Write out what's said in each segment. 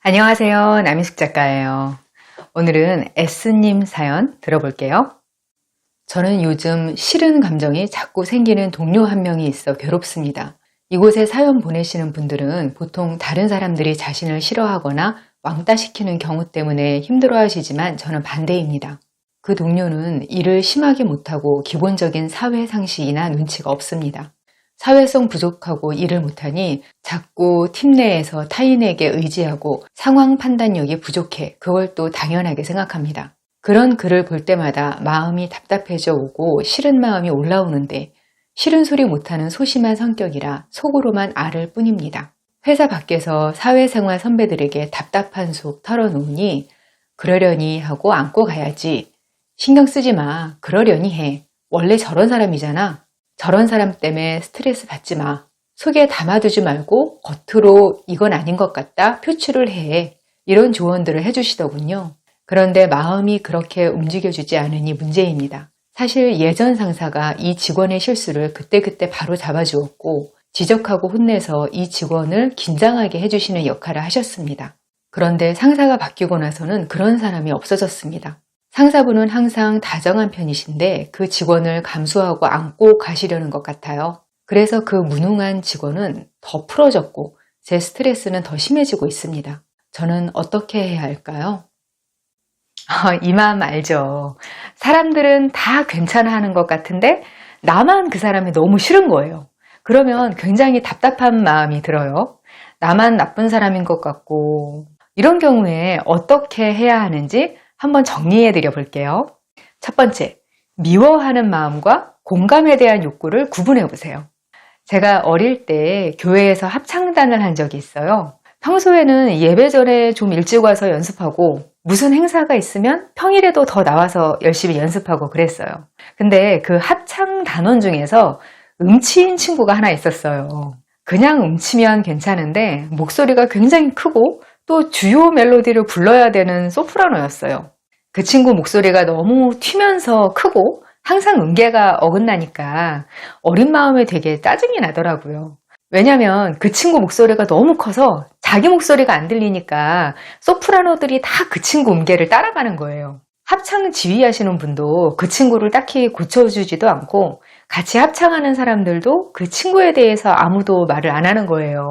안녕하세요. 남인숙 작가예요. 오늘은 S님 사연 들어볼게요. 저는 요즘 싫은 감정이 자꾸 생기는 동료 한 명이 있어 괴롭습니다. 이곳에 사연 보내시는 분들은 보통 다른 사람들이 자신을 싫어하거나 왕따시키는 경우 때문에 힘들어하시지만 저는 반대입니다. 그 동료는 일을 심하게 못하고 기본적인 사회상식이나 눈치가 없습니다. 사회성 부족하고 일을 못하니 자꾸 팀 내에서 타인에게 의지하고 상황 판단력이 부족해 그걸 또 당연하게 생각합니다. 그런 글을 볼 때마다 마음이 답답해져 오고 싫은 마음이 올라오는데 싫은 소리 못하는 소심한 성격이라 속으로만 앓을 뿐입니다. 회사 밖에서 사회생활 선배들에게 답답한 속 털어놓으니 그러려니 하고 안고 가야지. 신경 쓰지 마. 그러려니 해. 원래 저런 사람이잖아. 저런 사람 때문에 스트레스 받지 마. 속에 담아두지 말고 겉으로 이건 아닌 것 같다 표출을 해. 이런 조언들을 해주시더군요. 그런데 마음이 그렇게 움직여주지 않으니 문제입니다. 사실 예전 상사가 이 직원의 실수를 그때그때 바로 잡아주었고 지적하고 혼내서 이 직원을 긴장하게 해주시는 역할을 하셨습니다. 그런데 상사가 바뀌고 나서는 그런 사람이 없어졌습니다. 상사분은 항상 다정한 편이신데 그 직원을 감수하고 안고 가시려는 것 같아요. 그래서 그 무능한 직원은 더 풀어졌고 제 스트레스는 더 심해지고 있습니다. 저는 어떻게 해야 할까요? 이 마음 알죠. 사람들은 다 괜찮아 하는 것 같은데 나만 그 사람이 너무 싫은 거예요. 그러면 굉장히 답답한 마음이 들어요. 나만 나쁜 사람인 것 같고 이런 경우에 어떻게 해야 하는지 한번 정리해 드려 볼게요. 첫 번째, 미워하는 마음과 공감에 대한 욕구를 구분해 보세요. 제가 어릴 때 교회에서 합창단을 한 적이 있어요. 평소에는 예배 전에 좀 일찍 와서 연습하고 무슨 행사가 있으면 평일에도 더 나와서 열심히 연습하고 그랬어요. 근데 그 합창단원 중에서 음치인 친구가 하나 있었어요. 그냥 음치면 괜찮은데 목소리가 굉장히 크고 또 주요 멜로디를 불러야 되는 소프라노였어요. 그 친구 목소리가 너무 튀면서 크고 항상 음계가 어긋나니까 어린 마음에 되게 짜증이 나더라고요. 왜냐면 그 친구 목소리가 너무 커서 자기 목소리가 안 들리니까 소프라노들이 다 그 친구 음계를 따라가는 거예요. 합창 지휘하시는 분도 그 친구를 딱히 고쳐주지도 않고 같이 합창하는 사람들도 그 친구에 대해서 아무도 말을 안 하는 거예요.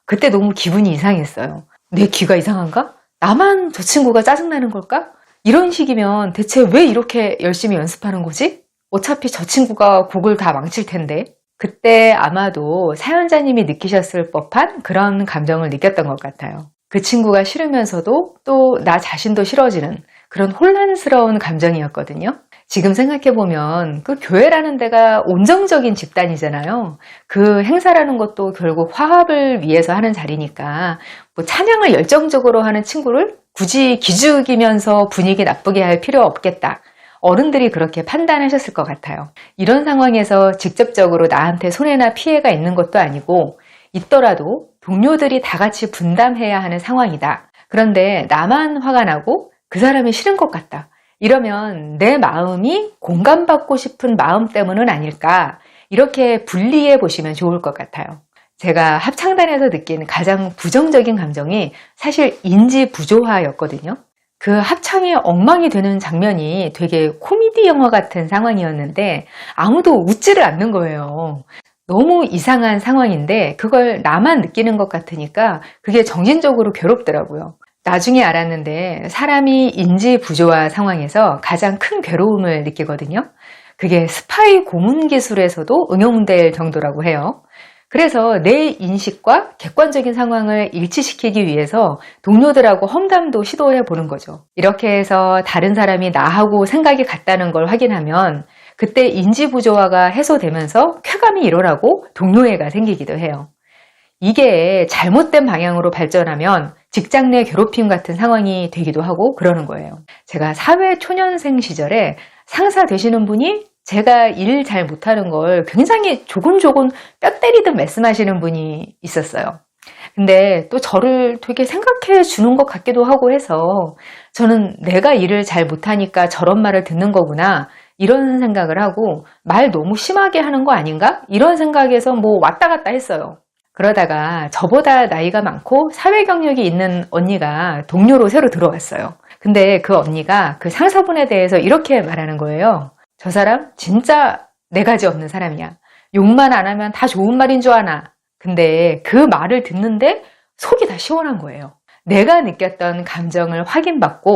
그때 너무 기분이 이상했어요. 내 귀가 이상한가? 나만 저 친구가 짜증나는 걸까? 이런 식이면 대체 왜 이렇게 열심히 연습하는 거지? 어차피 저 친구가 곡을 다 망칠 텐데. 그때 아마도 사연자님이 느끼셨을 법한 그런 감정을 느꼈던 것 같아요. 그 친구가 싫으면서도 또 나 자신도 싫어지는 그런 혼란스러운 감정이었거든요. 지금 생각해보면 그 교회라는 데가 온정적인 집단이잖아요. 그 행사라는 것도 결국 화합을 위해서 하는 자리니까 뭐 찬양을 열정적으로 하는 친구를 굳이 기죽이면서 분위기 나쁘게 할 필요 없겠다. 어른들이 그렇게 판단하셨을 것 같아요. 이런 상황에서 직접적으로 나한테 손해나 피해가 있는 것도 아니고 있더라도 동료들이 다 같이 분담해야 하는 상황이다. 그런데 나만 화가 나고 그 사람이 싫은 것 같다. 이러면 내 마음이 공감받고 싶은 마음 때문은 아닐까 이렇게 분리해 보시면 좋을 것 같아요. 제가 합창단에서 느낀 가장 부정적인 감정이 사실 인지 부조화였거든요. 그 합창이 엉망이 되는 장면이 되게 코미디 영화 같은 상황이었는데 아무도 웃지를 않는 거예요. 너무 이상한 상황인데 그걸 나만 느끼는 것 같으니까 그게 정신적으로 괴롭더라고요. 나중에 알았는데 사람이 인지 부조화 상황에서 가장 큰 괴로움을 느끼거든요. 그게 스파이 고문 기술에서도 응용될 정도라고 해요. 그래서 내 인식과 객관적인 상황을 일치시키기 위해서 동료들하고 험담도 시도해 보는 거죠. 이렇게 해서 다른 사람이 나하고 생각이 같다는 걸 확인하면 그때 인지 부조화가 해소되면서 쾌감이 일어나고 동료애가 생기기도 해요. 이게 잘못된 방향으로 발전하면 직장 내 괴롭힘 같은 상황이 되기도 하고 그러는 거예요. 제가 사회 초년생 시절에 상사 되시는 분이 제가 일 잘 못하는 걸 굉장히 조곤조곤 뼈 때리듯 말씀하시는 분이 있었어요. 근데 또 저를 되게 생각해 주는 것 같기도 하고 해서 저는 내가 일을 잘 못하니까 저런 말을 듣는 거구나 이런 생각을 하고 말 너무 심하게 하는 거 아닌가? 이런 생각에서 뭐 왔다 갔다 했어요. 그러다가 저보다 나이가 많고 사회 경력이 있는 언니가 동료로 새로 들어왔어요. 근데 그 언니가 그 상사분에 대해서 이렇게 말하는 거예요. 저 사람 진짜 네 가지 없는 사람이야. 욕만 안 하면 다 좋은 말인 줄 아나. 근데 그 말을 듣는데 속이 다 시원한 거예요. 내가 느꼈던 감정을 확인받고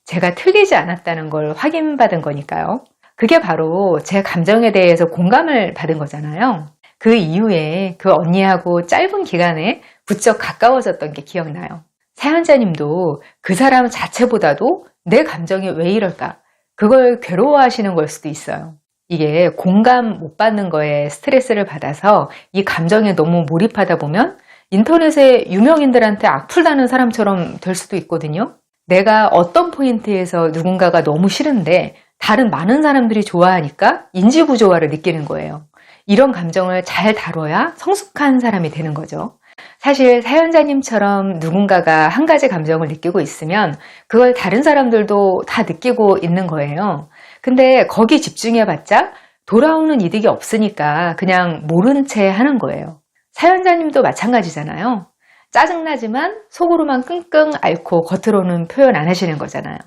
제가 틀리지 않았다는 걸 확인받은 거니까요. 그게 바로 제 감정에 대해서 공감을 받은 거잖아요. 그 이후에 그 언니하고 짧은 기간에 부쩍 가까워졌던 게 기억나요. 사연자님도 그 사람 자체보다도 내 감정이 왜 이럴까? 그걸 괴로워하시는 걸 수도 있어요. 이게 공감 못 받는 거에 스트레스를 받아서 이 감정에 너무 몰입하다 보면 인터넷에 유명인들한테 악플다는 사람처럼 될 수도 있거든요. 내가 어떤 포인트에서 누군가가 너무 싫은데 다른 많은 사람들이 좋아하니까 인지부조화를 느끼는 거예요. 이런 감정을 잘 다뤄야 성숙한 사람이 되는 거죠. 사실 사연자님처럼 누군가가 한 가지 감정을 느끼고 있으면 그걸 다른 사람들도 다 느끼고 있는 거예요. 근데 거기 집중해봤자 돌아오는 이득이 없으니까 그냥 모른 채 하는 거예요. 사연자님도 마찬가지잖아요. 짜증나지만 속으로만 끙끙 앓고 겉으로는 표현 안 하시는 거잖아요.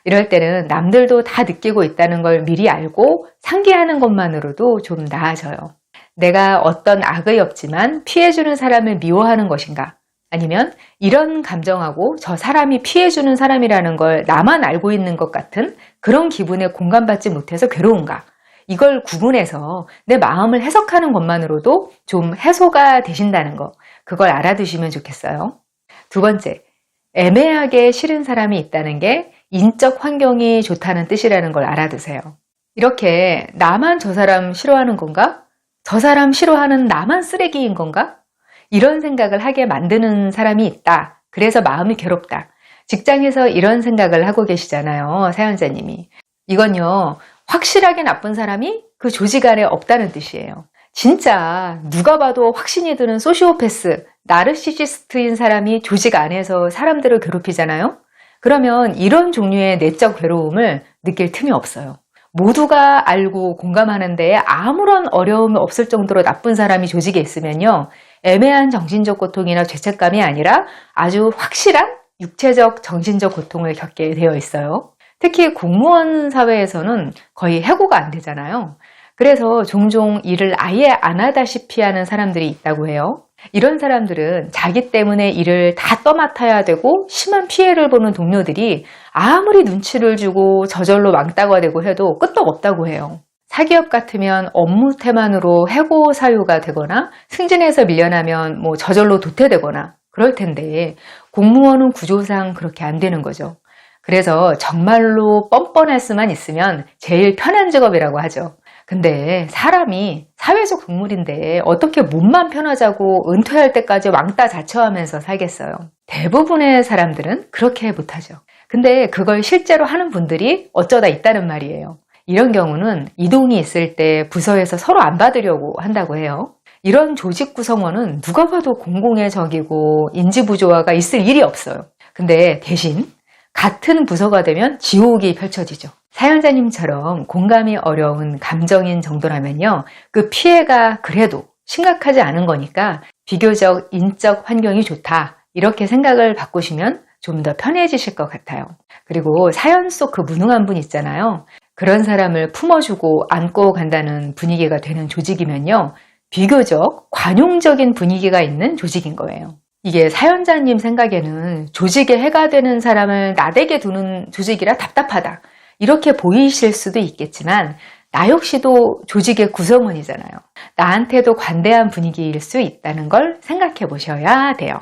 이럴 때는 남들도 다 느끼고 있다는 걸 미리 알고 상기하는 것만으로도 좀 나아져요. 내가 어떤 악의 없지만 피해주는 사람을 미워하는 것인가? 아니면 이런 감정하고 저 사람이 피해주는 사람이라는 걸 나만 알고 있는 것 같은 그런 기분에 공감받지 못해서 괴로운가? 이걸 구분해서 내 마음을 해석하는 것만으로도 좀 해소가 되신다는 거, 그걸 알아두시면 좋겠어요. 두 번째, 애매하게 싫은 사람이 있다는 게 인적 환경이 좋다는 뜻이라는 걸 알아두세요. 이렇게 나만 저 사람 싫어하는 건가? 저 사람 싫어하는 나만 쓰레기인 건가? 이런 생각을 하게 만드는 사람이 있다. 그래서 마음이 괴롭다. 직장에서 이런 생각을 하고 계시잖아요, 사연자님이. 이건요, 확실하게 나쁜 사람이 그 조직 안에 없다는 뜻이에요. 진짜 누가 봐도 확신이 드는 소시오패스, 나르시시스트인 사람이 조직 안에서 사람들을 괴롭히잖아요. 그러면 이런 종류의 내적 괴로움을 느낄 틈이 없어요. 모두가 알고 공감하는데 아무런 어려움이 없을 정도로 나쁜 사람이 조직에 있으면요, 애매한 정신적 고통이나 죄책감이 아니라 아주 확실한 육체적, 정신적 고통을 겪게 되어 있어요. 특히 공무원 사회에서는 거의 해고가 안 되잖아요. 그래서 종종 일을 아예 안 하다시피 하는 사람들이 있다고 해요. 이런 사람들은 자기 때문에 일을 다 떠맡아야 되고 심한 피해를 보는 동료들이 아무리 눈치를 주고 저절로 왕따가 되고 해도 끄떡없다고 해요. 사기업 같으면 업무 태만으로 해고 사유가 되거나 승진해서 밀려나면 저절로 도태되거나 그럴 텐데 공무원은 구조상 그렇게 안 되는 거죠. 그래서 정말로 뻔뻔할 수만 있으면 제일 편한 직업이라고 하죠. 근데 사람이 사회적 동물인데 어떻게 몸만 편하자고 은퇴할 때까지 왕따 자처하면서 살겠어요. 대부분의 사람들은 그렇게 못하죠. 근데 그걸 실제로 하는 분들이 어쩌다 있다는 말이에요. 이런 경우는 이동이 있을 때 부서에서 서로 안 받으려고 한다고 해요. 이런 조직 구성원은 누가 봐도 공공의 적이고 인지부조화가 있을 일이 없어요. 근데 대신 같은 부서가 되면 지옥이 펼쳐지죠. 사연자님처럼 공감이 어려운 감정인 정도라면요, 그 피해가 그래도 심각하지 않은 거니까 비교적 인적 환경이 좋다, 이렇게 생각을 바꾸시면 좀 더 편해지실 것 같아요. 그리고 사연 속 그 무능한 분 있잖아요. 그런 사람을 품어주고 안고 간다는 분위기가 되는 조직이면요, 비교적 관용적인 분위기가 있는 조직인 거예요. 이게 사연자님 생각에는 조직에 해가 되는 사람을 나대게 두는 조직이라 답답하다, 이렇게 보이실 수도 있겠지만 나 역시도 조직의 구성원이잖아요. 나한테도 관대한 분위기일 수 있다는 걸 생각해 보셔야 돼요.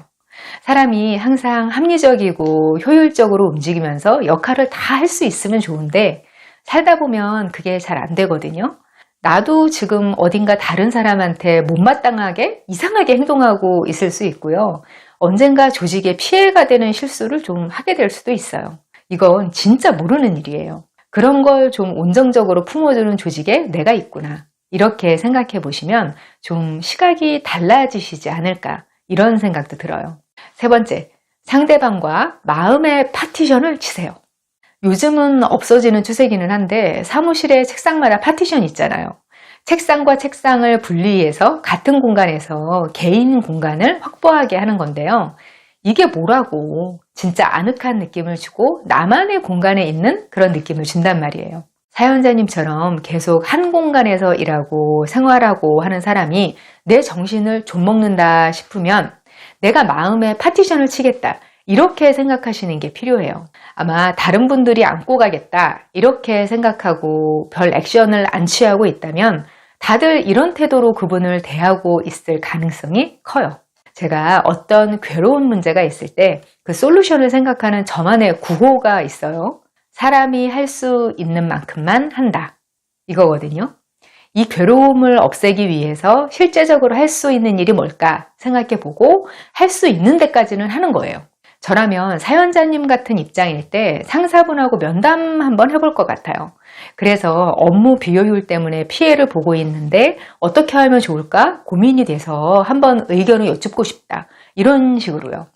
사람이 항상 합리적이고 효율적으로 움직이면서 역할을 다 할 수 있으면 좋은데 살다 보면 그게 잘 안 되거든요. 나도 지금 어딘가 다른 사람한테 못마땅하게 이상하게 행동하고 있을 수 있고요. 언젠가 조직에 피해가 되는 실수를 좀 하게 될 수도 있어요. 이건 진짜 모르는 일이에요. 그런 걸 좀 온정적으로 품어주는 조직에 내가 있구나, 이렇게 생각해 보시면 좀 시각이 달라지시지 않을까, 이런 생각도 들어요. 세 번째, 상대방과 마음의 파티션을 치세요. 요즘은 없어지는 추세기는 한데 사무실에 책상마다 파티션 있잖아요. 책상과 책상을 분리해서 같은 공간에서 개인 공간을 확보하게 하는 건데요. 이게 뭐라고 진짜 아늑한 느낌을 주고 나만의 공간에 있는 그런 느낌을 준단 말이에요. 사연자님처럼 계속 한 공간에서 일하고 생활하고 하는 사람이 내 정신을 좀먹는다 싶으면 내가 마음에 파티션을 치겠다 이렇게 생각하시는 게 필요해요. 아마 다른 분들이 안고 가겠다 이렇게 생각하고 별 액션을 안 취하고 있다면 다들 이런 태도로 그분을 대하고 있을 가능성이 커요. 제가 어떤 괴로운 문제가 있을 때 그 솔루션을 생각하는 저만의 구호가 있어요. 사람이 할 수 있는 만큼만 한다. 이거거든요. 이 괴로움을 없애기 위해서 실제적으로 할 수 있는 일이 뭘까 생각해보고 할 수 있는 데까지는 하는 거예요. 저라면 사연자님 같은 입장일 때 상사분하고 면담 한번 해볼 것 같아요. 그래서 업무 비효율 때문에 피해를 보고 있는데 어떻게 하면 좋을까 고민이 돼서 한번 의견을 여쭙고 싶다. 이런 식으로요.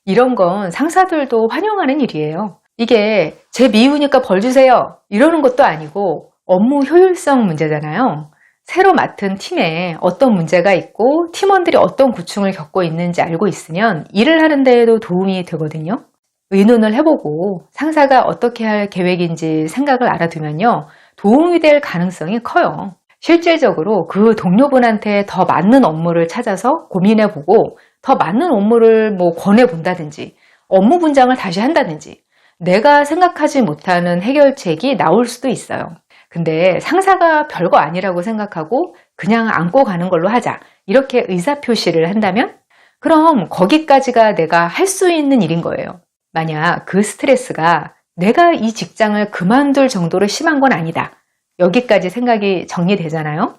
이런 건 상사들도 환영하는 일이에요. 이게 제 미우니까 벌 주세요. 이러는 것도 아니고 업무 효율성 문제잖아요. 새로 맡은 팀에 어떤 문제가 있고 팀원들이 어떤 고충을 겪고 있는지 알고 있으면 일을 하는 데에도 도움이 되거든요. 의논을 해보고 상사가 어떻게 할 계획인지 생각을 알아두면요. 도움이 될 가능성이 커요. 실질적으로 그 동료분한테 더 맞는 업무를 찾아서 고민해보고 더 맞는 업무를 권해본다든지 업무 분장을 다시 한다든지 내가 생각하지 못하는 해결책이 나올 수도 있어요. 근데 상사가 별거 아니라고 생각하고 그냥 안고 가는 걸로 하자 이렇게 의사표시를 한다면 그럼 거기까지가 내가 할 수 있는 일인 거예요. 만약 그 스트레스가 내가 이 직장을 그만둘 정도로 심한 건 아니다. 여기까지 생각이 정리되잖아요.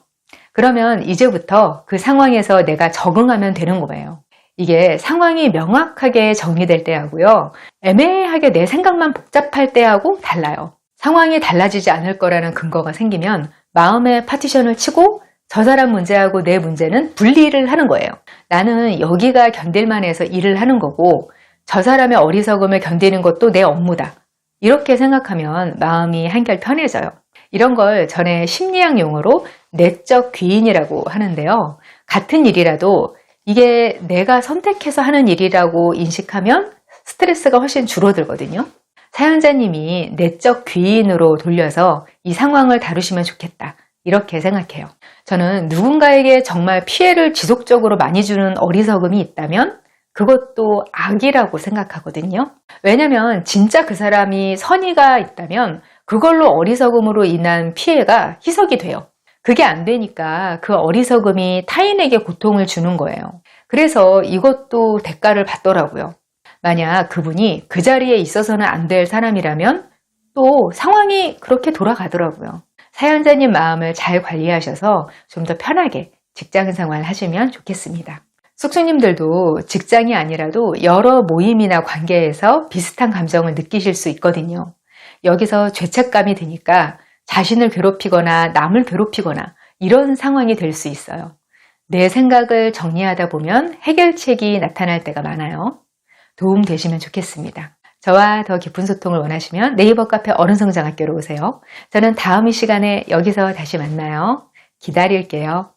그러면 이제부터 그 상황에서 내가 적응하면 되는 거예요. 이게 상황이 명확하게 정리될 때하고요. 애매하게 내 생각만 복잡할 때하고 달라요. 상황이 달라지지 않을 거라는 근거가 생기면 마음의 파티션을 치고 저 사람 문제하고 내 문제는 분리를 하는 거예요. 나는 여기가 견딜만 해서 일을 하는 거고 저 사람의 어리석음을 견디는 것도 내 업무다. 이렇게 생각하면 마음이 한결 편해져요. 이런 걸 전에 심리학 용어로 내적 귀인이라고 하는데요. 같은 일이라도 이게 내가 선택해서 하는 일이라고 인식하면 스트레스가 훨씬 줄어들거든요. 사연자님이 내적 귀인으로 돌려서 이 상황을 다루시면 좋겠다. 이렇게 생각해요. 저는 누군가에게 정말 피해를 지속적으로 많이 주는 어리석음이 있다면 그것도 악이라고 생각하거든요. 왜냐면 진짜 그 사람이 선의가 있다면 그걸로 어리석음으로 인한 피해가 희석이 돼요. 그게 안 되니까 그 어리석음이 타인에게 고통을 주는 거예요. 그래서 이것도 대가를 받더라고요. 만약 그분이 그 자리에 있어서는 안 될 사람이라면 또 상황이 그렇게 돌아가더라고요. 사연자님 마음을 잘 관리하셔서 좀 더 편하게 직장 생활 하시면 좋겠습니다. 숙주님들도 직장이 아니라도 여러 모임이나 관계에서 비슷한 감정을 느끼실 수 있거든요. 여기서 죄책감이 드니까 자신을 괴롭히거나 남을 괴롭히거나 이런 상황이 될 수 있어요. 내 생각을 정리하다 보면 해결책이 나타날 때가 많아요. 도움 되시면 좋겠습니다. 저와 더 깊은 소통을 원하시면 네이버 카페 어른성장학교로 오세요. 저는 다음 이 시간에 여기서 다시 만나요. 기다릴게요.